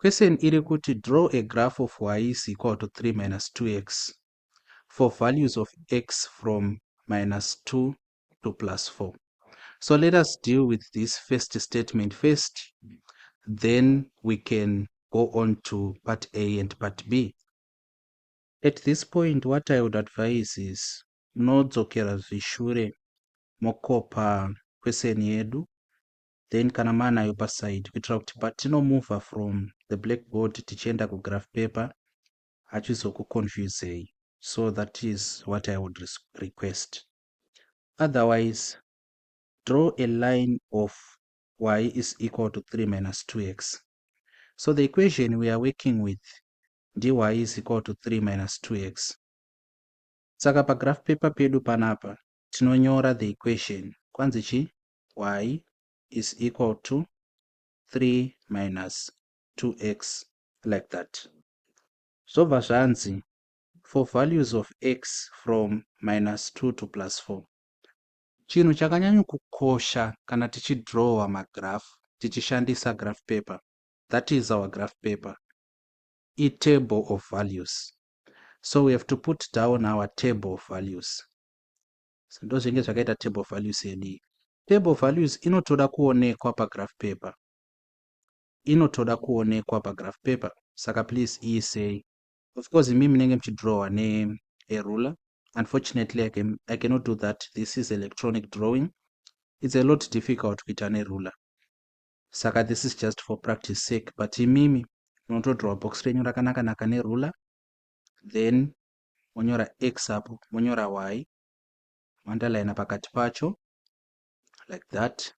Question iri kuti draw a graph of y is equal to 3 minus 2x for values of x from minus 2 to plus 4. So let us deal with this first statement first, then we can go on to part A and part B. At this point, what I would advise is munodzokera zvishure mokopa question yedu, then kana manayo paside kuitira kuti patinomuvha from the blackboard tichienda kugraph paper hachizokuconfusei. So that is what I would request. Otherwise, draw a line of y is equal to 3 minus 2x. So the equation we are working with dy is equal to 3 minus 2x. Saka pagraph paper pedu panapa tinonyora the equation kwanzi chi y is equal to 3 minus 2x like that. So zvanzi for values of x from minus 2 to plus 4. Chinhu chakanyanya kukosha kana tichidrowa magraph tichishandisa graph paper, that is our graph paper, a table of values. So we have to put down our table of values. So ndozvinge zvakaita table of values yedu. Table of values inotoda kuonekwa pagraph paper. Inotoda kuonekwa pagraph paper. Saka please say, of course mimi munenge muchidrowa ne a ruler. Unfortunately I cannot do that. This is electronic drawing. It's a lot difficult kuita ne ruler. Saka this is just for practice sake, but imimi munotodraw box renyu rakanaka naka ne ruler, then monyora x apo, monyora y, underline pakati pacho like that.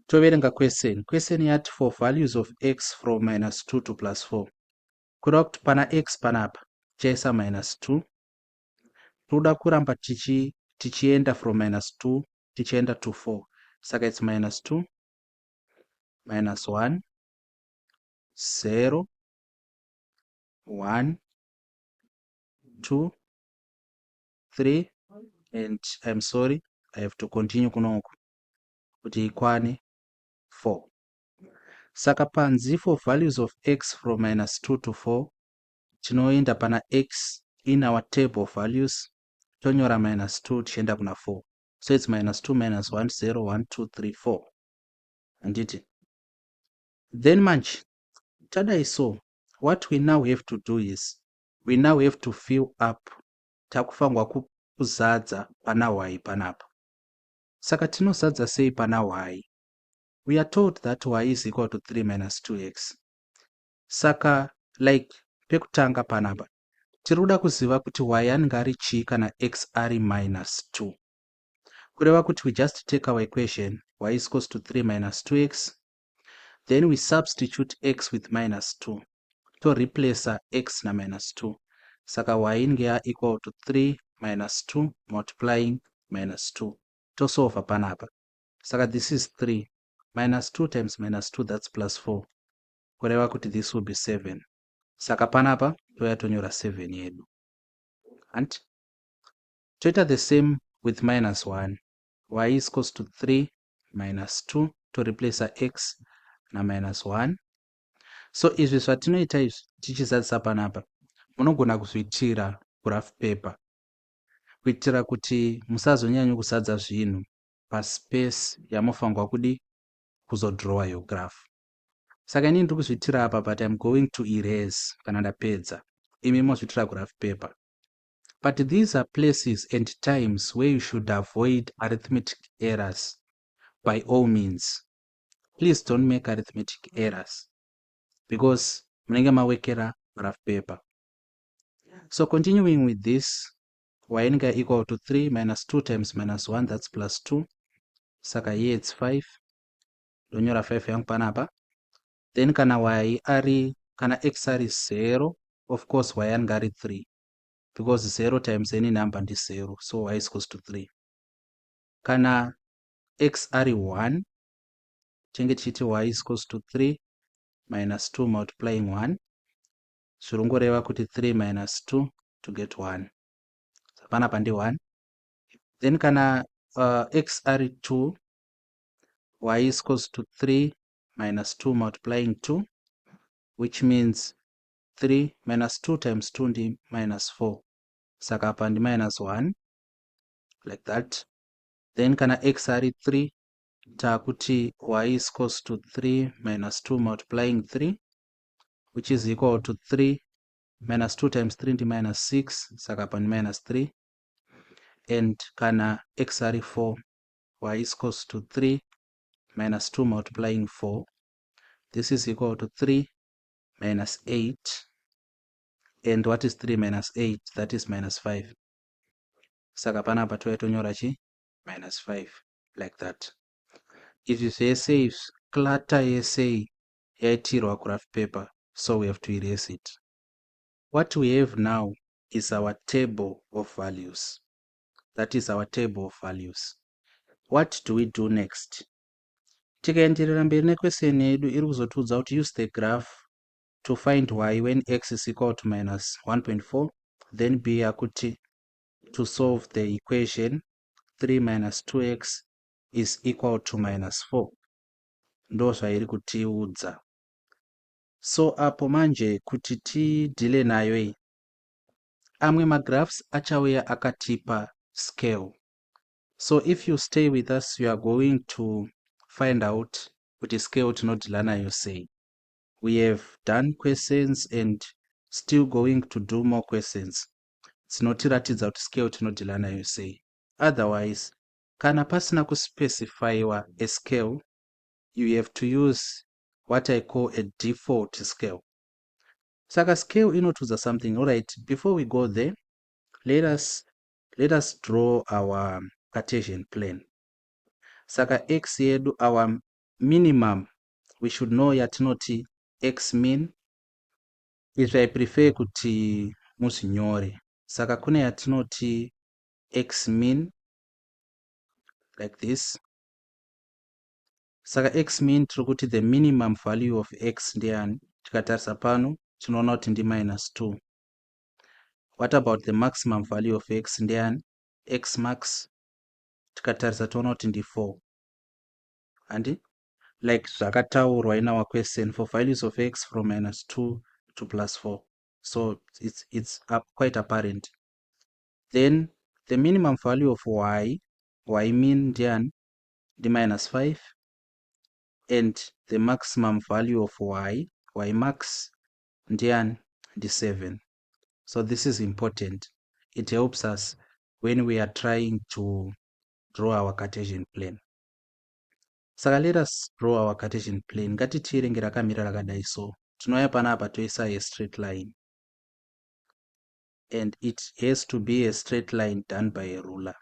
Toverenga question yati for values of x from minus 2 to plus 4. Kuda kuti pana x panapa chaisa minus 2, toda kuramba tichienda from minus 2 tichienda to 4. Saka it's minus 2 minus 1 0 1 2 3, and I'm sorry, I have to continue kunoku kuti ikwane 4. Saka panzi for values of x from minus 2 to 4 tinoenda pana x in our table of values, tonyora minus 2 tichienda kuna 4. So it's minus 2 minus 1 0 1 2 3 4. Anditi. Then manje tadai so what we now have to do is we now have to fill up takufangwa kuzadza pana y panapa. Saka tinozadza sei pana y? We are told that y is equal to 3 minus 2x. Saka like pekutanga panapa tiruda kuziva kuti y anenge ari chi kana x ari minus 2. Kureva kuti we just take our equation y is equals to 3 minus 2x, then we substitute x with minus 2 to replace x na minus 2. Saka y inge equal to 3 minus 2 multiplying minus 2 to solve panapa. Saka this is 3 minus 2 times minus 2, that's plus 4. Kureva kuti this will be 7. Saka panapa toya tonyora 7 yedu. And toita the same with minus 1. Y is equals to 3 minus 2 to replace x na minus 1. So izvi zvatinoita izvi tichizadzisa panapa munogona kuzviitira graph paper kuitira kuti musazonyanya kuzadza zvinhu paspace yamofanirwa kudi kuzodrowa your graph. Saka inini ndiri kuzviitira apa, but I'm going to erase kana ndapedza. Imi mozviitira graph paper. But these are places and times where you should avoid arithmetic errors. By all means, please don't make arithmetic errors because munenge mawekera graph paper. So continuing with this, y inenge equal to 3 minus 2 times minus 1, that's plus 2. Saka here it's 5. Donyora 5 yangu panapa. Then kana y ari, kana x ari 0, of course y anenge ari 3. Because 0 times any number is 0, so y is equals to 3. Kana x ari 1, tinge tichiti y is equals to 3 minus 2 multiplying 1. Zvirongoreva kuti 3 minus 2 to get 1. Panapa ndi 1. Then kana x ari 2, y is equals to 3 minus 2 multiplying 2. which means 3 minus 2 times 2 ndi minus 4. Saka apa ndi minus 1, like that. Then kana x ari 3, takuti y is equals to 3 minus 2 multiplying 3, which is equal to 3 minus 2 times 3 ndi minus 6, saka apa ndi minus 3. And kana x ari 4, y is equals to 3 minus 2 multiplying 4. This is equal to 3 minus 8. And what is 3 minus 8? That is minus 5. Saka panapa toyatonyora chi minus 5, like that. Izvi zvese clutter yese yaitirwa graph paper, so we have to erase it. What we have now is our table of values. That is our table of values. What do we do next? Tikaenderera mberi nequestion yedu iri kuzotiudza kuti use the graph to find y when x is equal to minus 1.4. Then b yakuti to solve the equation 3 minus 2x is equal to minus 4. Ndo zvairi kutiudza. So apo manje kuti tidile nayo iyi, amwe magraphs achauya akatipa scale. So if you stay with us, you are going to find out kuti scale tinodila nayo sei. We have done questions and still going to do more questions. Dzinotiratidza kuti scale tinodila nayo sei. Otherwise, kana pasina kuspecifyiwa a scale, you have to use what I call a default scale. Saka scale inotiudza something. Alright, before we go there, let us draw our Cartesian plane. Saka x yedu, our minimum, we should know yatinoti x mean. If I prefer kuti musinyore, saka kune yatinoti x mean, like this. Saka x mean tiri the minimum value of x ndiani. Tikatarisa pano tinoona kuti ndi minus 2. What about the maximum value of x ndiani? X max tikatarisa toona kuti ndi 4. And like zvakataurwa in our question, for values of x from minus 2 to plus 4. So it's quite apparent. Then the minimum value of y mean ndiani? Ndi minus 5. And the maximum value of y max ndiani? Ndi 7. So this is important. It helps us when we are trying to draw our Cartesian plane. Saka let us draw our Cartesian plane. Ngatitierenge rakamira rakadai so. Tinouya panapa toisa a straight line. And it has to be a straight line done by a ruler.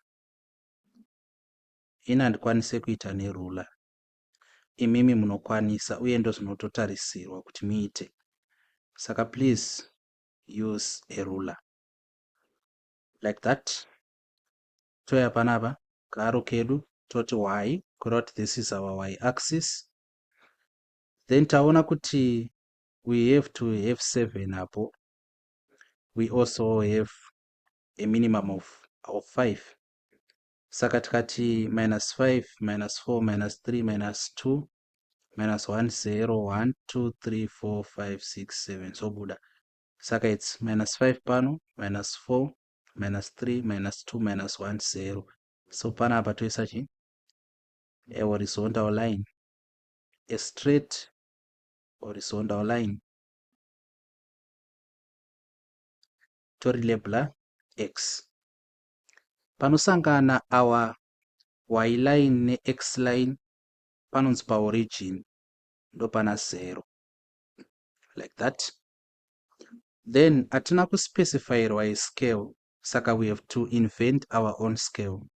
Ina handikwanise kuita neruler. Imimi munokwanisa uye ndo zvinototarisirwa kuti muite. Saka please use a ruler. Like that. Toya panapa karo kedu toti y, kuroti this is our y axis. Then taona kuti we have to have 7 apo. We also have a minimum of 5. Saka tikati minus 5, minus 4, minus 3, minus 2, minus 1, 0, 1, 2, 3, 4, 5, 6, 7. So buda. Saka it's minus 5 pano, minus 4, minus 3, minus 2, minus 1, 0. So pana apa toisa chi? A horizontal line. A straight horizontal line. Tori label x. Panosangana our y line ne x line panonzi pa origin ndo pana 0, like that. Then atina kuspecifyirwa a scale, saka we have to invent our own scale.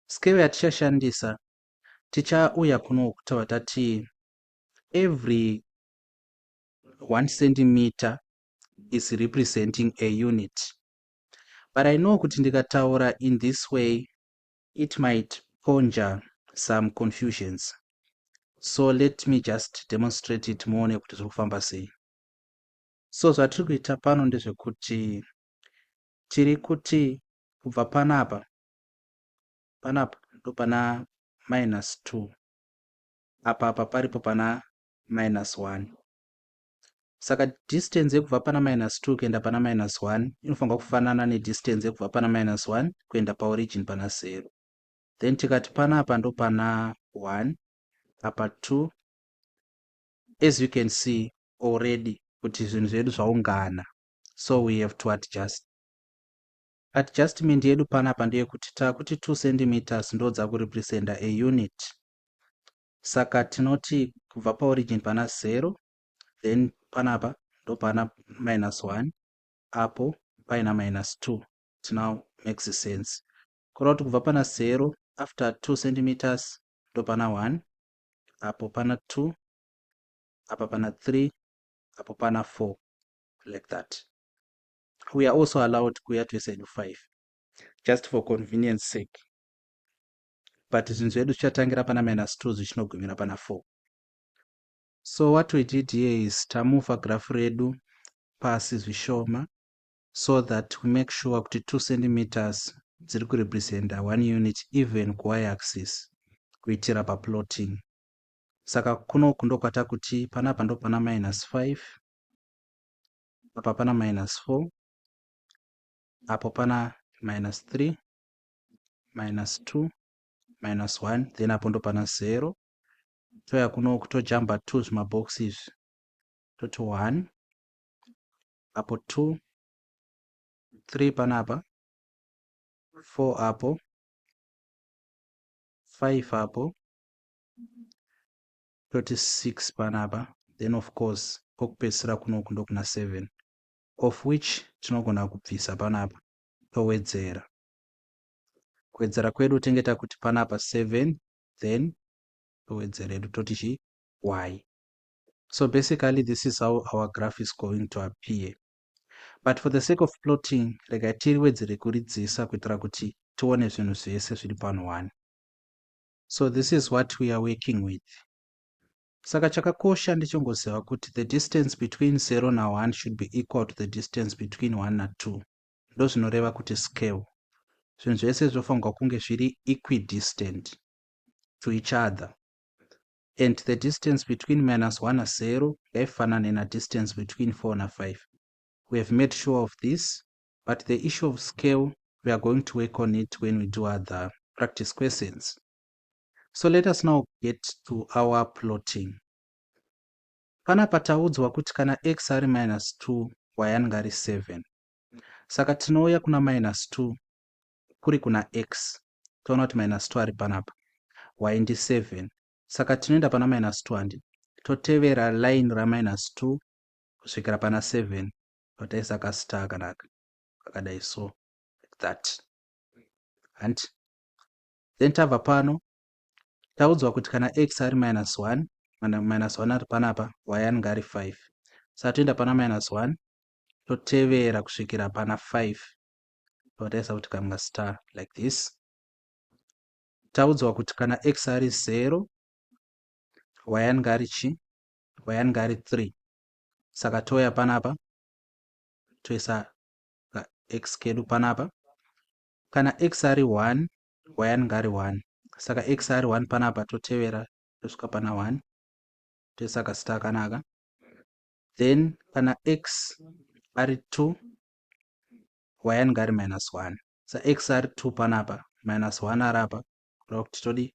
Scale yatichashandisa tichauya kuno kutaura tati every 1 centimeter is representing a unit. But I know kuti ndikataura in this way it might conjure some confusions. So let me just demonstrate it muone kuti zviri kufamba sei. So zvatiri kuita pano ndezvekuti tiri kuti kubva panapa ndo pana minus 2, apa paripo pana minus 1. Saka distance yekubva pana -2 kuenda pana -1 inofanira kufanana nedistance yekubva pana -1 kuenda paorigin pana 0. Then tikati panapa ndo pana 1 apa 2. As you can see already kuti zvinhu zvedu zvaungana, so we have to adjust. Adjustment yedu panapa ndeyekuti takuti 2 centimeters ndo dzakurepresenta a unit. Saka tinoti kubva paorigin pana 0, then panapa ndo pana -1, apo paina -2. It now makes sense. Kureva kuti kubva pana 0 after 2 centimeters ndo pana 1, apo pana 2, apa pana 3, apo pana 4, like that. We are also allowed kuya to side 5 just for convenience sake, but zvinhu zvedu zvichatangira pana -2 zvichinogumira pana 4. So what we did here is tamuva graph redu pasi zvishoma, so that we make sure kuti 2 centimeters dziri kurepresenta 1 unit even kuy axis kuitira paplotting. Saka kunoku ndokwata kuti panapa ndo pana -5, apa pana -4, apo pana -3, -2, -1, then apo ndo pana 0. Toya kunoku tojamba 2 zvimaboxi izvi toti 1, apo 2, 3 panapa, 4 apo, 5 apo, toti 6 panapa, then of course kokupedzisira kunoku ndo kuna 7, of which tinogona kubvisa panapa towedzera. Kuwedzera kwedu tengeta kuti panapa 7, then towedzeredu toti chi y. So basically this is how our graph is going to appear. But for the sake of plotting, rega tiwedzere kuridzisa kuitira kuti tione zvinhu zvese zviri pano 1. So this is what we are working with. Saka chakakosha ndechongoziva kuti the distance between 0 na 1 should be equal to the distance between 1 na 2. Ndo zvinoreva kuti scale. Zvinhu zvese zvofanirwa kunge zviri equidistant to each other. And the distance between -1 na 0 ngaifanane na distance between 4 na 5. We have made sure of this, but the issue of scale, we are going to work on it when we do other practice questions. So let us now get to our plotting. Panapa taudzwa kuti kana x ari -2, y anenge ari 7. Saka tinouya kuna -2 kuri kuna x. Toona kuti -2 ari panapa, y ndi 7. Saka tinoenda pana -2 handi, totevera line ra -2 kusvikira pana 7, totaisa kastar kanaka kakadai so, like that. And then tabva pano taudzwa kuti kana x ari -1, -1 ari panapa, y anenge ari 5. Saka toenda pana -1 totevera kusvikira pana 5, totaisa kuti kamwe star like this. Taudzwa kuti kana x ari 0, y anenge ari chi, y anenge ari 3. Saka toya panapa toisa x kedu panapa. Kana x ari 1, y anenge ari 1. Saka x ari 1 panapa totevera tosvika pana 1, toisa kastar kanaka. Then kana x ari 2, y anenge ari -1. Saka x ari 2 panapa, -1 ari apa, kureva kuti todi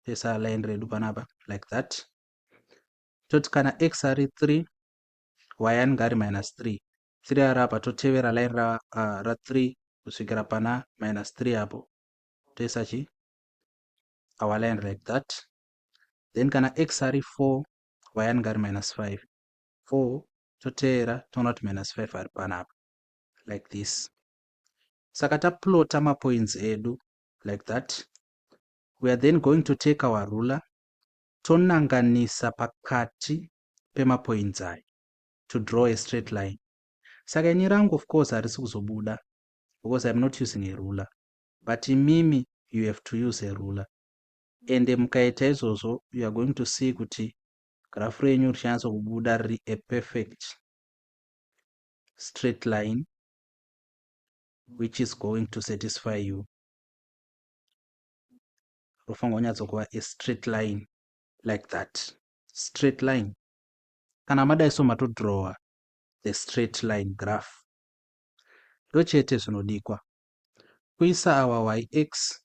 toisa line redu panapa like that. Toti kana x ari 3, y anenge ari -3. 3 ari apa, totevera line ra 3 kusvikira pana -3 apo, toisa chi our line like that. Then kana x ari 4, y anenge ari -5. 4 totevera toona kuti -5 ari panapa like this. Saka taplota mapoints edu like that. We are then going to take our ruler tonanganisa pakati pemapoints aya to draw a straight line. Saka ini rangu of course harisi kuzobuda because I'm not using a ruler, but imimi you have to use a ruler. And mukaita izvozvo you are going to see kuti graph renyu richanyatsa kubuda riri a perfect straight line which is going to satisfy you. Rofanirwa kunyatsa kuva a straight line like that. Straight line. kana madaiso matodhrowa the straight line graph. Ndochete zvinodikwa kuisa our yx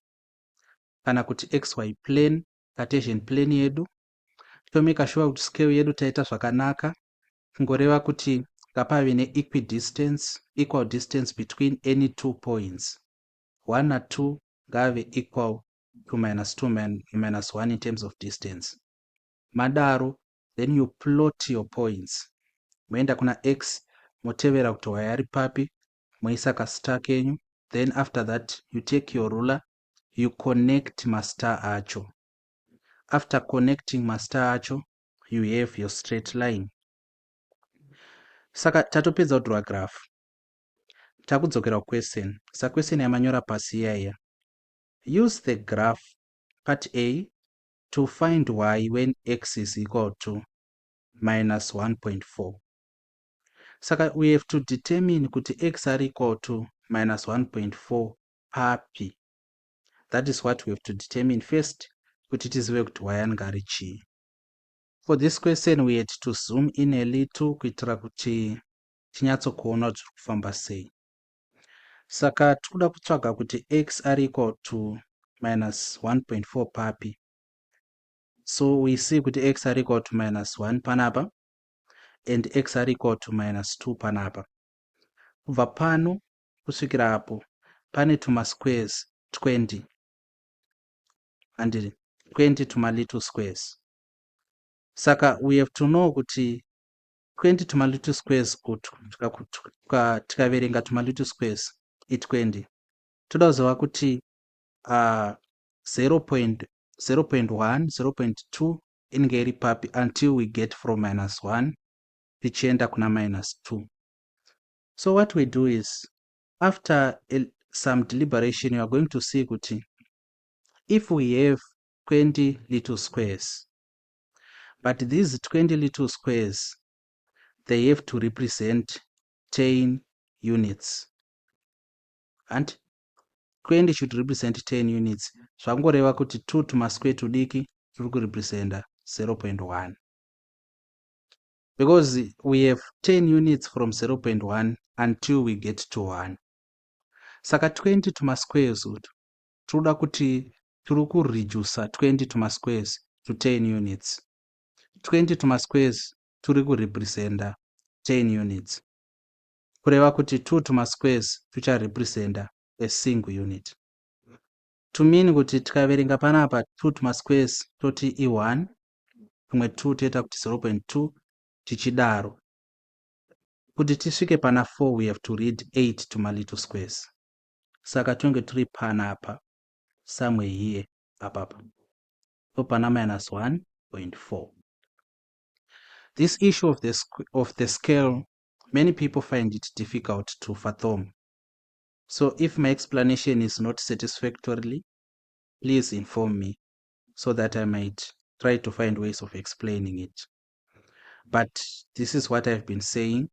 kana kuti xy plane, Cartesian plane yedu, tomeka sure kuti scale yedu taita zvakanaka, kungoreva kuti ngapave equal distance between any 2 points, 1 na 2 ngave equal to -2 -1 in terms of distance. Madaro, then you plot your points. Moenda kuna x, motevera kuti y ari papi, moisa kastar kenyu, then after that you take your ruler, you connect mastar acho. After connecting mastar acho, you have your straight line. Saka tatopedza kudhraw graph, takudzokera question. Sa question yamanyora pasi iyaiya. Use the graph part A to find y when x is equal to -1.4. Saka we have to determine kuti x are equal to -1.4 papi. That is what we have to determine first, kuti tizive kuti y anenge ari chii. For this question we had to zoom in a little kuitira kuti tinyatsokuona kuti zviri kufamba sei. Saka tikuda kutsvaga kuti x are equal to -1.4 papi. So we see kuti x are equal to -1 panapa and x are equal to -2 panapa. Kubva pano kusvikira apo pane tumasquares 20 and 20 little squares. Saka we have to know kuti 20 little squares utu tikaverenga little squares i20, toda kuziva kuti 0.1 0.2 inenge iri papi until we get from -1 tichienda kuna -2. So what we do is, after some deliberation, you are going to see kuti if we have 20 little squares, but these 20 little squares, they have to represent 10 units, and 20 should represent 10 units. Zvangoreva kuti 2 tumasquare tudiki turi kurepresenta 0.1, because we have 10 units from 0.1 until we get to 1. Saka 20 tumasquares utu toda kuti turi kureduce 20 tumasquares to 10 units. 20 tumasquares turi kurepresenta 10 units, kureva kuti 2 tumasquares tucharepresenta a single unit. To mean kuti tikaverenga panapa 2 tumasquares toti i1, tumwe 2 toita kuti 0.2 tichidaro. Kuti tisvike pana 4 we have to read 8 little squares. Saka tunge turi panapa somewhere here apapa. So pana -1.4. This issue of the scale, many people find it difficult to fathom. So if my explanation is not satisfactory, please inform me so that I might try to find ways of explaining it. But this is what I've been saying.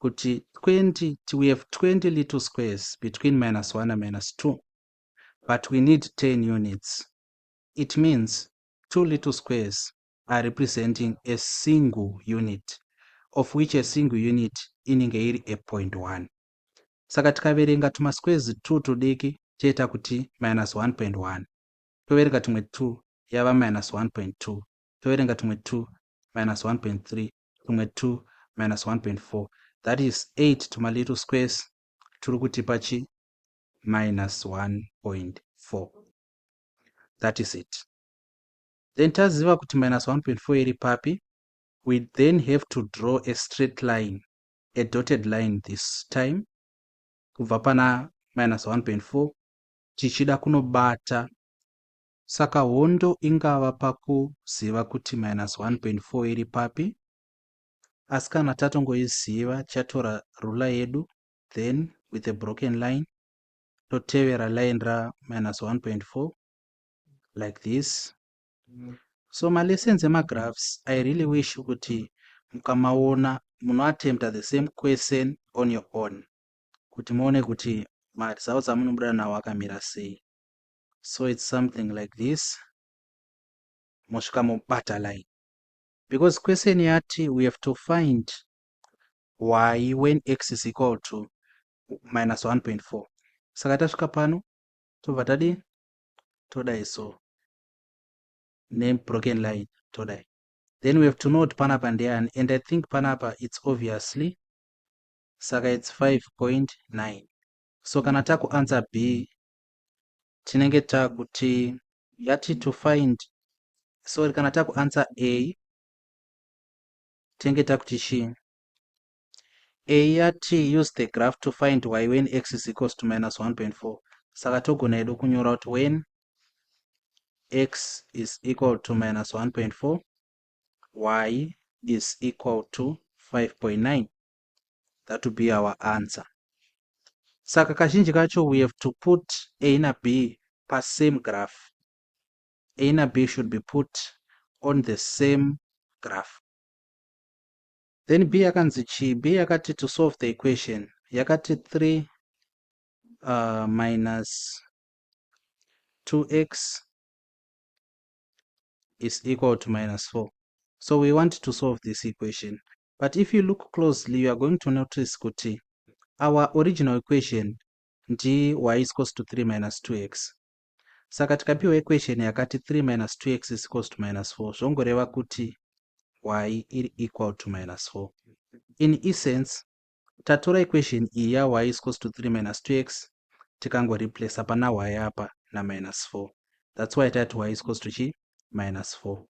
We have 20 little squares between -1 and -2, but we need 10 units. It means 2 little squares are representing a single unit, of which a single unit inenge iri a 0.1. Saka tikaverenga tumasquares 2 tudiki toita kuti -1.1, toverenga tumwe 2 yava -1.2, toverenga tumwe 2 -1.3, tumwe 2 -1.4. That is 8 little squares turi kutipa chi -1.4. That is it. Then taziva kuti -1.4 iri papi, we then have to draw a straight line, a dotted line this time, kubva pana -1.4 tichida kunobata. Saka hondo ingava pakuziva kuti -1.4 iri papi, asi kana tatongoiziva chatora ruler yedu, then with a broken line totevera line ra -1.4 like this. So my lessons emagraphs, I really wish kuti mukamaona munoattempt the same question on your own, kuti muone kuti maresults amunobuda nawo akamira sei. So it's something like this, mosvika mobata line. because question yati we have to find y when x is equal to minus 1.4. Saka tasvika pano tobva tadi todai so name broken line todai. Then we have to know panapa ndeani, and I think panapa it's obviously saka it's 5.9. So kana takuanza b tinenge takuti yati to find, sorry, kana takuanza a tinenge takuti chi a yati use the graph to find y when x is equals to minus 1.4. Saka togona hedu kunyora kuti when x is equal to minus 1.4, y is equal to 5.9. That would be our answer. Saka kazhinji kacho we have to put a na b per same graph. A na b should be put on the same graph. Then b yakanzi chi, b yakati to solve the equation yakati 3 minus 2x is equal to minus 4. So we want to solve this equation, but if you look closely you are going to notice kuti our original equation ndi y is equals to 3 minus 2x. Saka tikapiwa equation yakati 3 minus 2x is equals to minus 4, zvongoreva kuti y iri equal to minus 4. In essence tatora equation iyi ya y is equals to 3 minus 2x tikangoreplace pana y apa na minus 4. That's why tati y is equals to chi minus 4,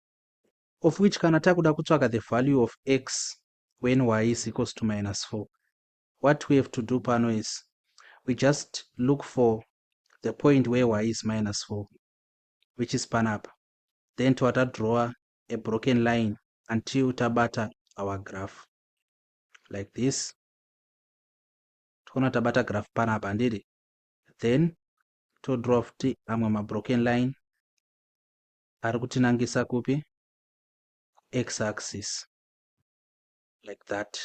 of which kana takuda kutsvaka the value of x when y is equals to minus 4, what we have to do pano is we just look for the point where y is minus 4, which is panapa. Then draw a broken line until tabata our graph like this. Tabata graph panapa ndiri. Then to draw amwe broken line ari kutinangisa kupi x axis like that.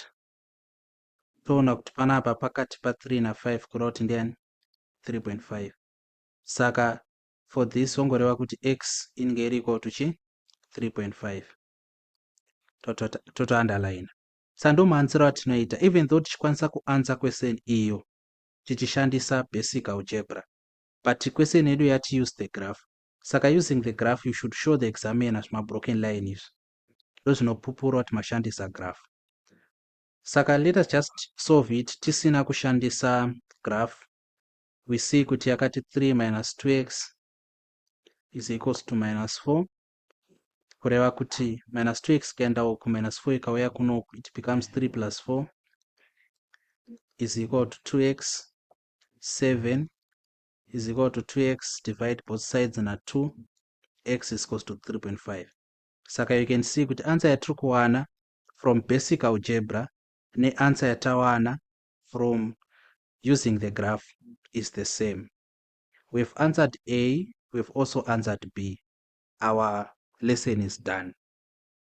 Toona kuti panapa pakati pa 3 na 5 kureva kuti ndiani 3.5. Saka for this wongoreva kuti x inenge iri equal to chi 3.5. Toto underline. Sando maanziro atinoita even though tichikwanisa kuansa question iyo tichishandisa basic algebra, but question yedu yati use the graph. Saka using the graph you should show the examiner zvima broken line izvi ndozvinopupura kuti mashandisa graph. Saka let us just solve it tisina kushandisa graph. We see kuti yakati 3 minus 2x is equals to minus 4, kureva kuti minus 2x kaenda uku minus 4 ikauya kunoku it becomes 3 plus 4 is equal to 2x. 7 is equal to 2x, divide both sides na 2, x is equals to 3.5. Saka you can see kuti answer yatiri kuwana from basic algebra ne answer yatawana from using the graph is the same. We've answered A, we've also answered B. Our lesson is done.